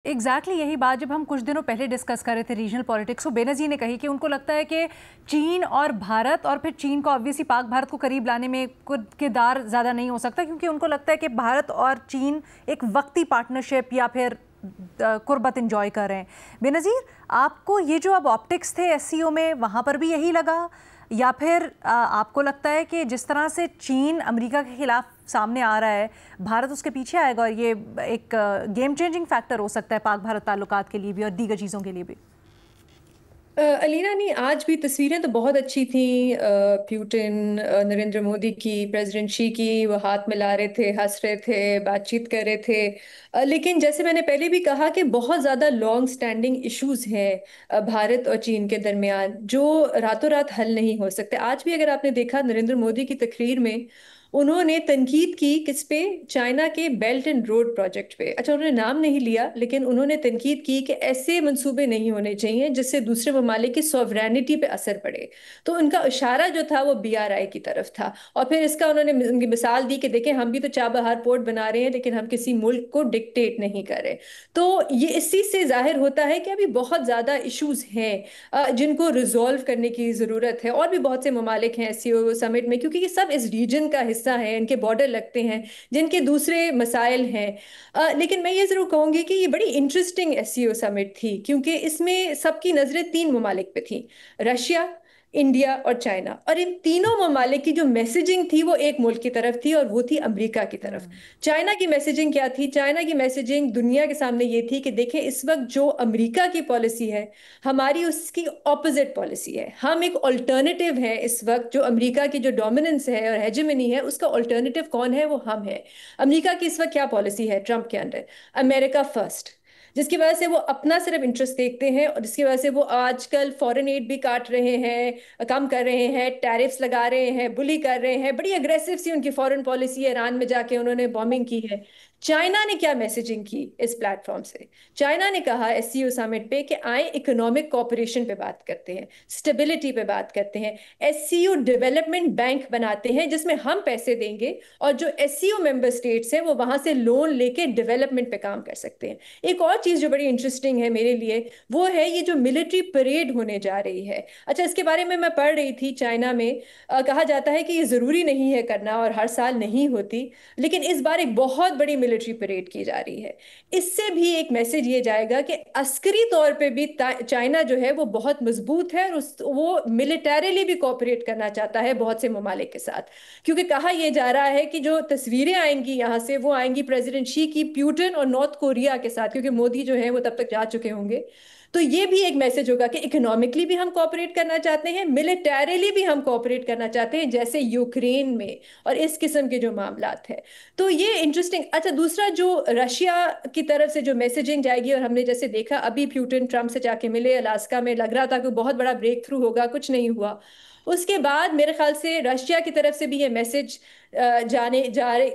यही बात जब हम कुछ दिनों पहले डिस्कस कर रहे थे रीजनल पॉलिटिक्स, तो बेनज़ीर ने कही कि उनको लगता है कि चीन और भारत, और फिर चीन को ऑब्वियसली पाक भारत को करीब लाने में कोई किरदार ज़्यादा नहीं हो सकता, क्योंकि उनको लगता है कि भारत और चीन एक वक्ती पार्टनरशिप या फिर कुर्बत इंजॉय कर रहे हैं। बेनज़ीर, आपको ये जो अब ऑप्टिक्स थे एससीओ में, वहाँ पर भी यही लगा, या फिर आपको लगता है कि जिस तरह से चीन अमेरिका के खिलाफ सामने आ रहा है, भारत उसके पीछे आएगा और ये एक गेम चेंजिंग फैक्टर हो सकता है पाक भारत ताल्लुकात के लिए भी और दीगर चीज़ों के लिए भी? अलीना नहीं, आज भी तस्वीरें तो बहुत अच्छी थी। प्यूटिन, नरेंद्र मोदी की, प्रेसिडेंट शी की, वो हाथ मिला रहे थे, हंस रहे थे, बातचीत कर रहे थे। लेकिन जैसे मैंने पहले भी कहा कि बहुत ज़्यादा लॉन्ग स्टैंडिंग इश्यूज हैं भारत और चीन के दरमियान, जो रातों रात हल नहीं हो सकते। आज भी अगर आपने देखा नरेंद्र मोदी की तकरीर में, उन्होंने तनकीद की किस पे? चाइना के बेल्ट एंड रोड प्रोजेक्ट पे। अच्छा, उन्होंने नाम नहीं लिया, लेकिन उन्होंने तनकीद की कि ऐसे मंसूबे नहीं होने चाहिए जिससे दूसरे ममालिक की सॉवरेनिटी पे असर पड़े। तो उनका इशारा जो था वो बीआरआई की तरफ था। और फिर इसका उन्होंने उनकी मिसाल दी कि देखें, हम भी तो चाबहार पोर्ट बना रहे हैं, लेकिन हम किसी मुल्क को डिक्टेट नहीं कर रहे। तो ये इस चीज से जाहिर होता है कि अभी बहुत ज्यादा इश्यूज हैं जिनको रिजॉल्व करने की जरूरत है। और भी बहुत से ममालिक हैं एससीओ समिट में, क्योंकि ये सब इस रीजन का हिस्सा है, इनके बॉर्डर लगते हैं, जिनके दूसरे मसाइल हैं। लेकिन मैं ये जरूर कहूंगी कि ये बड़ी इंटरेस्टिंग एससीओ समिट थी, क्योंकि इसमें सबकी नजरें तीन ममालिक पे थी: रशिया, इंडिया और चाइना। और इन तीनों ममालिक की जो मैसेजिंग थी वो एक मुल्क की तरफ थी, और वो थी अमेरिका की तरफ। चाइना की मैसेजिंग क्या थी? चाइना की मैसेजिंग दुनिया के सामने ये थी कि देखें, इस वक्त जो अमेरिका की पॉलिसी है, हमारी उसकी ऑपोजिट पॉलिसी है। हम एक ऑल्टरनेटिव है इस वक्त। जो अमेरिका की जो डोमिनेंस है और हेजेमनी है, उसका ऑल्टरनेटिव कौन है? वो हम है। अमेरिका की इस वक्त क्या पॉलिसी है ट्रंप के अंडर? अमेरिका फर्स्ट, जिसकी वजह से वो अपना सिर्फ इंटरेस्ट देखते हैं, और जिसकी वजह से वो आजकल फॉरेन एड भी काट रहे हैं, कम कर रहे हैं, टैरिफ्स लगा रहे हैं, बुली कर रहे हैं। बड़ी अग्रेसिव सी उनकी फॉरेन पॉलिसी है। ईरान में जाके उन्होंने बॉम्बिंग की है। चाइना ने क्या मैसेजिंग की इस प्लेटफॉर्म से? चाइना ने कहा एससीओ समिट पे कि आए इकोनॉमिक कॉपरेशन पे बात करते हैं, स्टेबिलिटी पे बात करते हैं, एससीओ डेवलपमेंट बैंक बनाते हैं जिसमें हम पैसे देंगे, और जो एससीओ मेंबर स्टेट्स हैं वो वहां से लोन लेके डेवलपमेंट पे काम कर सकते हैं। एक और चीज जो बड़ी इंटरेस्टिंग है मेरे लिए, वो है ये जो मिलिट्री परेड होने जा रही है। अच्छा, इसके बारे में मैं पढ़ रही थी। चाइना में कहा जाता है कि ये जरूरी नहीं है करना, और हर साल नहीं होती, लेकिन इस बार एक बहुत बड़ी मिलिट्री परेड की जा रही है। इससे भी एक मैसेज ये जाएगा कि अस्करी तौर पे भी चाइना जो है वो बहुत मजबूत है, और वो मिलिटरीली भी कोऑपरेट करना चाहता है बहुत से ममालिक के साथ। क्योंकि कहा यह जा रहा है कि जो तस्वीरें आएंगी यहाँ से, वो आएंगी प्रेसिडेंट शी की प्यूटन और नॉर्थ कोरिया के साथ, क्योंकि मोदी जो है वो तब तक जा चुके होंगे। तो ये भी एक मैसेज होगा कि इकोनॉमिकली भी हम कोऑपरेट करना चाहते हैं, मिलिटरीली भी हम कोऑपरेट करना चाहते हैं, जैसे यूक्रेन में और इस किस्म के जो मामलात हैं। तो ये इंटरेस्टिंग। अच्छा, दूसरा जो रशिया की तरफ से जो मैसेजिंग जाएगी, और हमने जैसे देखा अभी प्यूटिन ट्रम्प से जाके मिले अलास्का में, लग रहा था कि बहुत बड़ा ब्रेक थ्रू होगा, कुछ नहीं हुआ। उसके बाद मेरे ख्याल से रशिया की तरफ से भी ये मैसेज जाने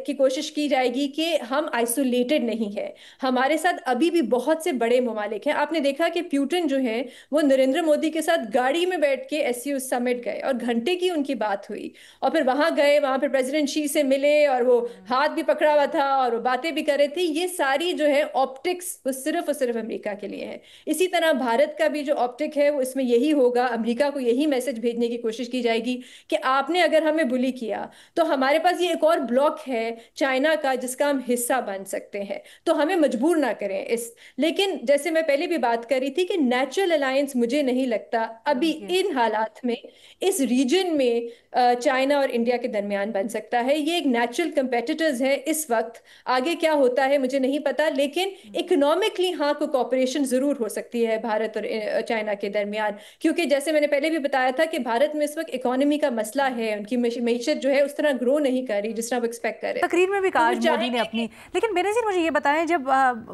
की कोशिश की जाएगी कि हम आइसोलेटेड नहीं है, हमारे साथ अभी भी बहुत से बड़े ममालिक हैं। आपने देखा कि प्यूटिन जो है वो नरेंद्र मोदी के साथ गाड़ी में बैठ के एससीओ समिट गए, और घंटे की उनकी बात हुई। और फिर वहां गए, वहां पर प्रेसिडेंट शी से मिले, और वो हाथ भी पकड़ा हुआ था और वो बातें भी कर रहे थे। ये सारी जो है ऑप्टिक्स, वो सिर्फ और सिर्फ अमेरिका के लिए है। इसी तरह भारत का भी जो ऑप्टिक है वो इसमें यही होगा, अमेरिका को यही मैसेज भेजने की कोशिश की जाएगी कि आपने अगर हमें बुली किया, तो हमारे पास ये एक और ब्लॉक है चाइना का जिसका हम हिस्सा बन सकते हैं, तो हमें मजबूर ना करें इस। लेकिन जैसे मैं पहले भी बात कर रही थी कि नेचुरल अलायंस मुझे नहीं लगता अभी इन हालात में इस रीजन में चाइना और इंडिया के दरमियान बन सकता है। ये एक नेचुरल कंपेटिटर्स है इस वक्त। आगे क्या होता है मुझे नहीं पता, लेकिन इकोनॉमिकली हाँ, को कॉपरेशन जरूर हो सकती है भारत और चाइना के दरमियान। क्योंकि जैसे मैंने पहले भी बताया था कि भारत में इस वक्त इकोनॉमी का मसला है, उनकी मीशत जो है उस तरह ग्रो नहीं कर रही जिस तरह वो एक्सपेक्ट कर रहे थे। तकरीर में भी तो कहा वो आज मोदी ने चाहेंगे अपनी। लेकिन बेनज़ीर, मुझे ये बताएं, जब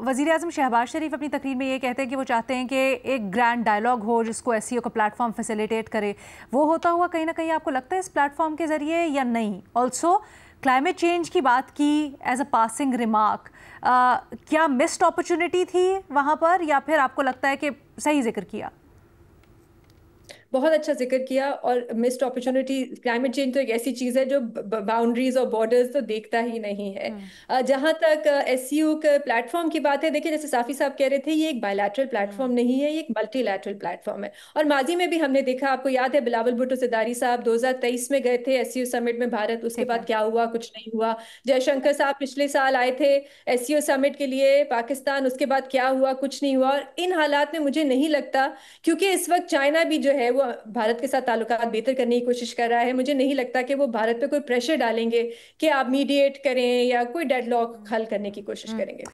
वज़ीर आज़म शहबाज शरीफ अपनी तकरीर में ये कहते हैं कि वो चाहते हैं कि एक ग्रैंड डायलॉग हो जिसको एससीओ का प्लेटफॉर्म फैसिलिटेट करे, वो होता हुआ कहीं ना कहीं आपको लगता है इस प्लेटफॉर्म के ज़रिए या नहीं? ऑल्सो क्लाइमेट चेंज की बात की एज अ पासिंग रिमार्क, क्या मिस्ड अपॉर्चुनिटी थी वहाँ पर, या फिर आपको लगता है कि सही जिक्र किया? बहुत अच्छा जिक्र किया। और मिस्ड अपॉर्चुनिटी, क्लाइमेट चेंज तो एक ऐसी चीज है जो बाउंड्रीज और बॉर्डर्स तो देखता ही नहीं है। हम्म। जहां तक एससीओ के प्लेटफॉर्म की बात है, देखिए जैसे साफी साहब कह रहे थे, ये एक बायलैटरल प्लेटफॉर्म हम्म। नहीं है, ये एक मल्टीलैटरल प्लेटफॉर्म है। और माजी में भी हमने देखा, आपको याद है बिलावल भुट्टो ज़रदारी साहब 2023 में गए थे एससीओ समिट में भारत, उसके ठीक बाद है। क्या हुआ? कुछ नहीं हुआ। जयशंकर साहब पिछले साल आए थे एससीओ समिट के लिए पाकिस्तान, उसके बाद क्या हुआ? कुछ नहीं हुआ। और इन हालात में मुझे नहीं लगता, क्योंकि इस वक्त चाइना भी जो है वो भारत के साथ ताल्लुकात बेहतर करने की कोशिश कर रहा है, मुझे नहीं लगता कि वो भारत पे कोई प्रेशर डालेंगे कि आप मीडिएट करें या कोई डेडलॉक हल करने की कोशिश हम्म। करेंगे।